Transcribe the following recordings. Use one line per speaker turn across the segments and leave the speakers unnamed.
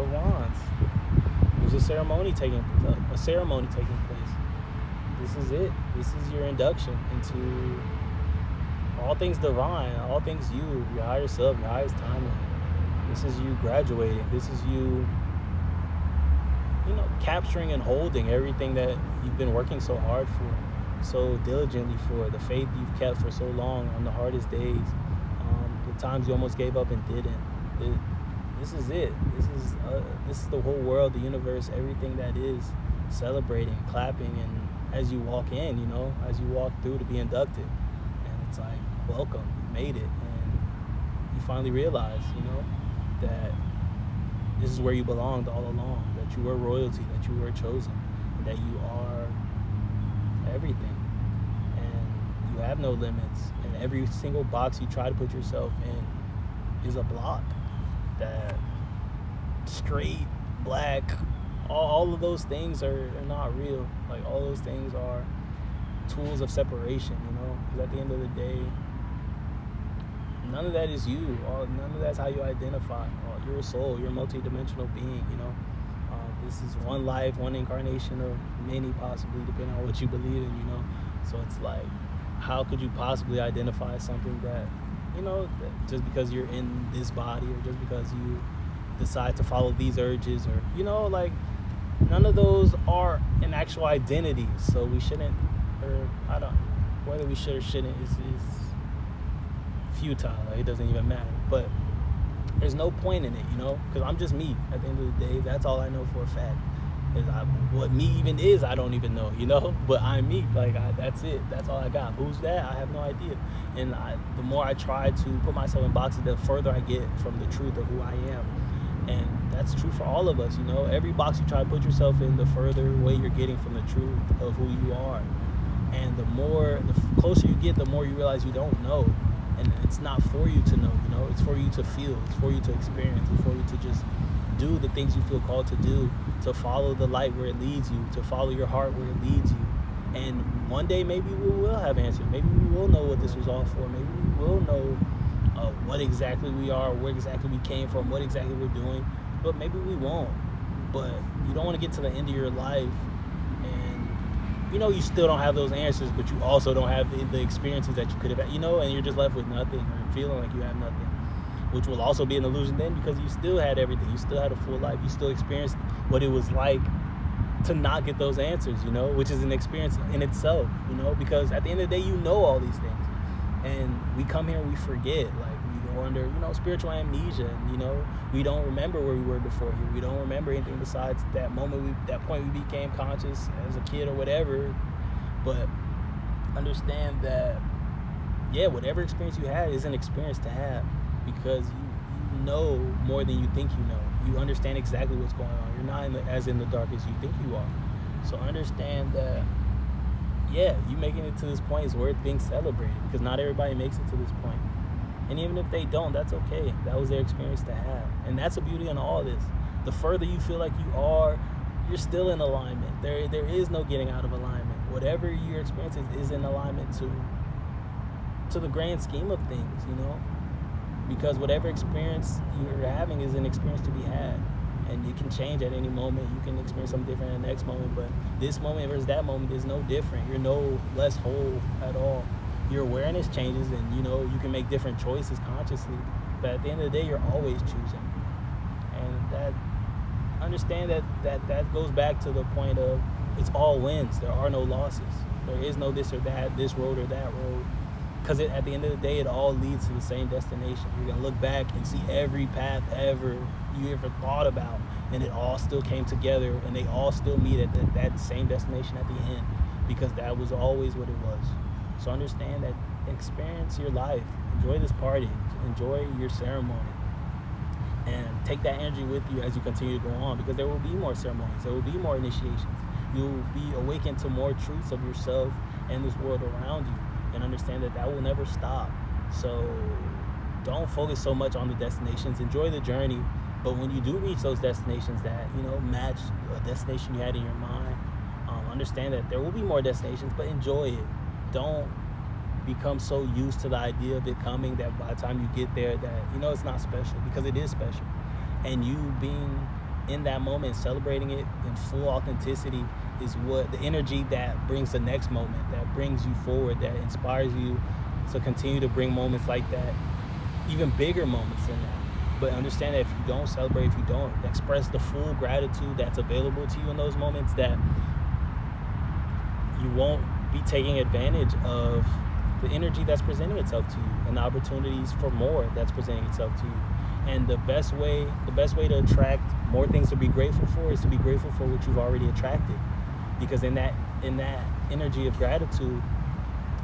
of Wands. There's a ceremony taking place. This is it. This is your induction into all things divine, all things you, your higher self, your highest timeline. This is you graduating. This is you, capturing and holding everything that you've been working so hard for, so diligently for, the faith you've kept for so long on the hardest days, the times you almost gave up and didn't. This is it. This is the whole world, the universe, everything that is celebrating, clapping, and as you walk in, as you walk through to be inducted, and it's like, welcome, you made it, and you finally realize, that this is where you belonged all along, that you were royalty, that you were chosen, and that you are everything, and you have no limits, and every single box you try to put yourself in is a block. That straight, black, all of those things are not real. Like, all those things are tools of separation, because at the end of the day, none of that is you. None of that's how you identify. You're a soul. You're a multi-dimensional being, this is one life, one incarnation of many, possibly, depending on what you believe in, so it's like, how could you possibly identify something that, that just because you're in this body, or just because you decide to follow these urges, or, like, none of those are an actual identity. So we shouldn't, or I don't, whether we should or shouldn't is futile. Like, it doesn't even matter. But there's no point in it, because I'm just me. At the end of the day, that's all I know for a fact. What me even is, I don't even know, but I'm me. Like, that's it. That's all I got. Who's that? I have no idea. And the more I try to put myself in boxes, the further I get from the truth of who I am. And that's true for all of us, Every box you try to put yourself in, the further away you're getting from the truth of who you are. And the closer you get, the more you realize you don't know. And it's not for you to know, It's for you to feel. It's for you to experience. It's for you to just do the things you feel called to do, to follow the light where it leads you, to follow your heart where it leads you. And one day, maybe we will have answers. Maybe we will know what this was all for. Maybe we will know what exactly we are, where exactly we came from, what exactly we're doing. But maybe we won't. But you don't want to get to the end of your life and, you still don't have those answers, but you also don't have the experiences that you could have had, and you're just left with nothing, or feeling like you have nothing, which will also be an illusion then, because you still had everything. You still had a full life. You still experienced what it was like to not get those answers, which is an experience in itself, because at the end of the day, all these things. And we come here and we forget, like, we go under, spiritual amnesia, and, we don't remember where we were before here. We don't remember anything besides that moment, that point we became conscious as a kid or whatever. But understand that, whatever experience you had is an experience to have, because you know more than you think you know. You understand exactly what's going on. You're not as in the dark as you think you are. So understand that, you making it to this point is worth being celebrated, because not everybody makes it to this point. And even if they don't, that's okay. That was their experience to have. And that's the beauty in all this. The further you feel like you are, you're still in alignment. There is no getting out of alignment. Whatever your experience is in alignment to the grand scheme of things, because whatever experience you're having is an experience to be had, and it can change at any moment. You can experience something different in the next moment, but this moment versus that moment is no different. You're no less whole at all. Your awareness changes, and you can make different choices consciously, but at the end of the day, you're always choosing. And that, understand that goes back to the point of, it's all wins. There are no losses. There is no this or that, this road or that road. Because at the end of the day, it all leads to the same destination. You're going to look back and see every path you ever thought about, and it all still came together, and they all still meet at that same destination at the end, because that was always what it was. So understand that, experience your life. Enjoy this party. Enjoy your ceremony. And take that energy with you as you continue to go on, because there will be more ceremonies. There will be more initiations. You'll be awakened to more truths of yourself and this world around you. And understand that will never stop. So don't focus so much on the destinations. Enjoy the journey. But when you do reach those destinations that, match a destination you had in your mind, understand that there will be more destinations, but enjoy it. Don't become so used to the idea of it coming that by the time you get there that, it's not special, because it is special. And you being in that moment, celebrating it in full authenticity is what the energy that brings the next moment, that brings you forward, that inspires you to continue to bring moments like that, even bigger moments than that. But understand that if you don't celebrate, if you don't express the full gratitude that's available to you in those moments, that you won't be taking advantage of the energy that's presenting itself to you and the opportunities for more that's presenting itself to you. And the best way to attract more things to be grateful for is to be grateful for what you've already attracted. Because in that energy of gratitude,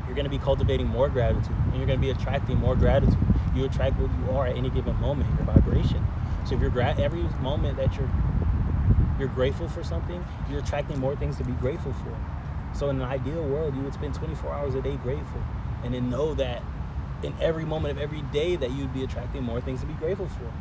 you're going to be cultivating more gratitude, and you're going to be attracting more gratitude. You attract what you are at any given moment, your vibration. So if you're every moment that you're grateful for something, you're attracting more things to be grateful for. So in an ideal world, you would spend 24 hours a day grateful, and then know that in every moment of every day that you'd be attracting more things to be grateful for.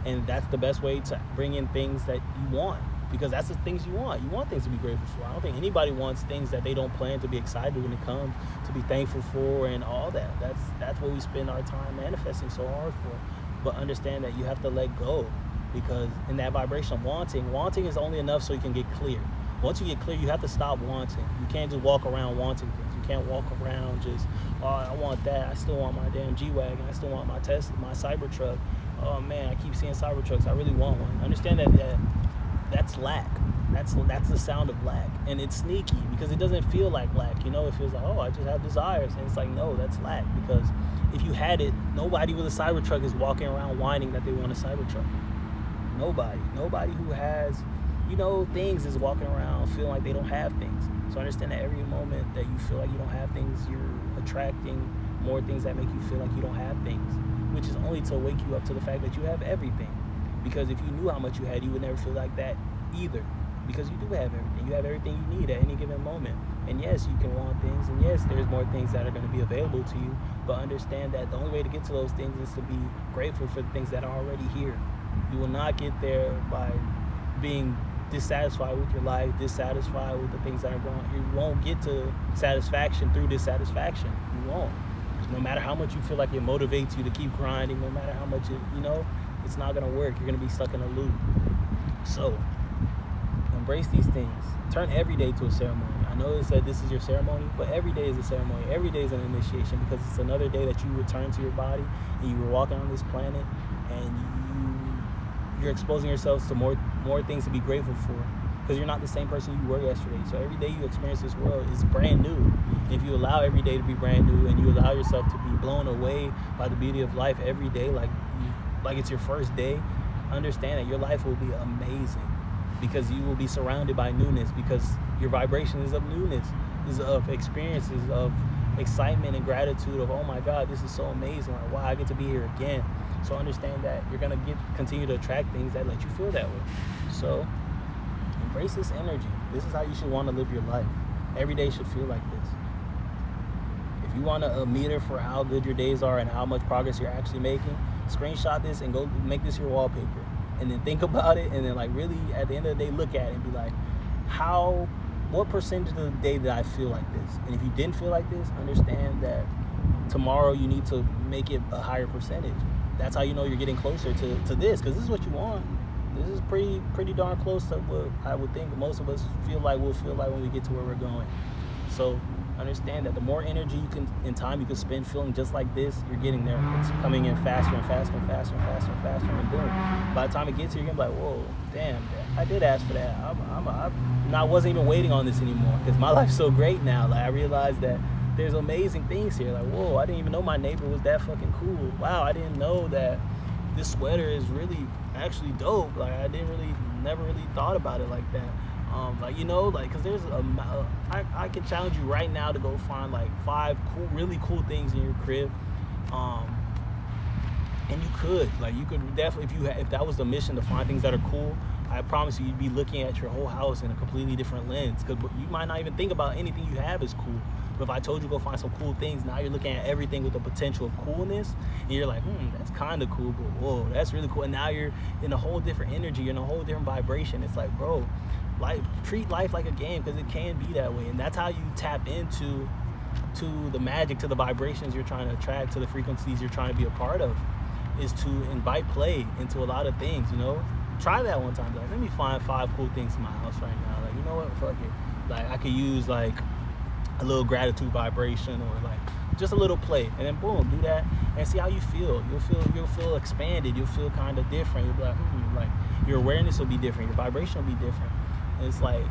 And that's the best way to bring in things that you want, because that's the things you want. You want things to be grateful for. I don't think anybody wants things that they don't plan to be excited when it comes, to be thankful for, and all that. That's what we spend our time manifesting so hard for. But understand that you have to let go, because in that vibration of wanting is only enough so you can get clear. Once you get clear, you have to stop wanting. You can't just walk around wanting things. You can't walk around just, oh, I want that. I still want my damn G-Wagon. I still want my Tesla, my Cybertruck. Oh man, I keep seeing Cybertrucks. I really want one. Understand that that's lack. That's the sound of lack. And it's sneaky because it doesn't feel like lack. You know, it feels like, oh, I just have desires. And it's like, no, that's lack. Because if you had it, nobody with a Cybertruck is walking around whining that they want a Cybertruck. Nobody who has, things is walking around feeling like they don't have things. So understand that every moment that you feel like you don't have things, you're attracting more things that make you feel like you don't have things, which is only to wake you up to the fact that you have everything. Because if you knew how much you had, you would never feel like that either. Because you do have everything. You have everything you need at any given moment. And yes, you can want things, and yes, there's more things that are going to be available to you. But understand that the only way to get to those things is to be grateful for the things that are already here. You will not get there by being dissatisfied with your life, dissatisfied with the things that are going on. You won't get to satisfaction through dissatisfaction. You won't. No matter how much you feel like it motivates you to keep grinding, no matter how much it's not going to work. You're going to be stuck in a loop. So embrace these things. Turn every day to a ceremony. I know it said this is your ceremony, but every day is a ceremony. Every day is an initiation, because it's another day that you return to your body and you were walking on this planet, and you're exposing yourselves to more things to be grateful for, because you're not the same person you were yesterday. So every day you experience this world is brand new. And if you allow every day to be brand new, and you allow yourself to be blown away by the beauty of life every day, like it's your first day, understand that your life will be amazing, because you will be surrounded by newness, because your vibration is of newness, is of experiences, of excitement and gratitude of, oh my God, this is so amazing. Like, wow, I get to be here again. So understand that you're going to continue to attract things that let you feel that way. So embrace this energy. This is how you should want to live your life. Every day should feel like this. If you want a meter for how good your days are and how much progress you're actually making, screenshot this and go make this your wallpaper. And then think about it, and then really at the end of the day, look at it and be like, what percentage of the day did I feel like this? And if you didn't feel like this, understand that tomorrow you need to make it a higher percentage. That's how you know you're getting closer to this, because this is what you want. This is pretty darn close to what I would think most of us we'll feel like when we get to where we're going. So understand that the more energy and time you can spend feeling just like this, you're getting there. It's coming in faster and faster and faster and faster and faster, and boom. By the time it gets here, you're gonna be like, whoa, damn, I did ask for that. I wasn't even waiting on this anymore, because my life's so great now. Like, I realized that there's amazing things here. Like, whoa, I didn't even know my neighbor was that fucking cool. Wow, I didn't know that this sweater is really actually dope. Like, I never really thought about it like that. Because there's I can challenge you right now to go find like 5 really cool things in your crib. And you could definitely, if that was the mission, to find things that are cool, I promise you'd be looking at your whole house in a completely different lens, because you might not even think about anything you have as cool. But if I told you to go find some cool things, now you're looking at everything with the potential of coolness, and you're like, that's kind of cool, but whoa, that's really cool. And now you're in a whole different energy, you're in a whole different vibration. It's like, bro, treat life like a game, because it can be that way. And that's how you tap into the magic, to the vibrations you're trying to attract, to the frequencies you're trying to be a part of, is to invite play into a lot of things, try that one time. Like, let me find 5 cool things in my house right now. Like, you know what? Fuck it. Like, I could use like a little gratitude vibration or like just a little play, and then boom, do that and see how you feel. You'll feel expanded. You'll feel kind of different. You'll be like your awareness will be different. Your vibration will be different. And it's like,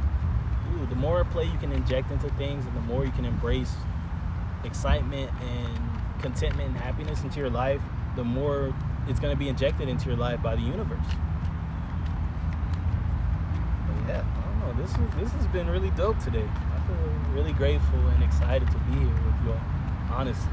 dude, the more play you can inject into things, and the more you can embrace excitement and contentment and happiness into your life, the more it's going to be injected into your life by the universe. But yeah, I don't know. This has been really dope today. I feel really grateful and excited to be here with you all, honestly.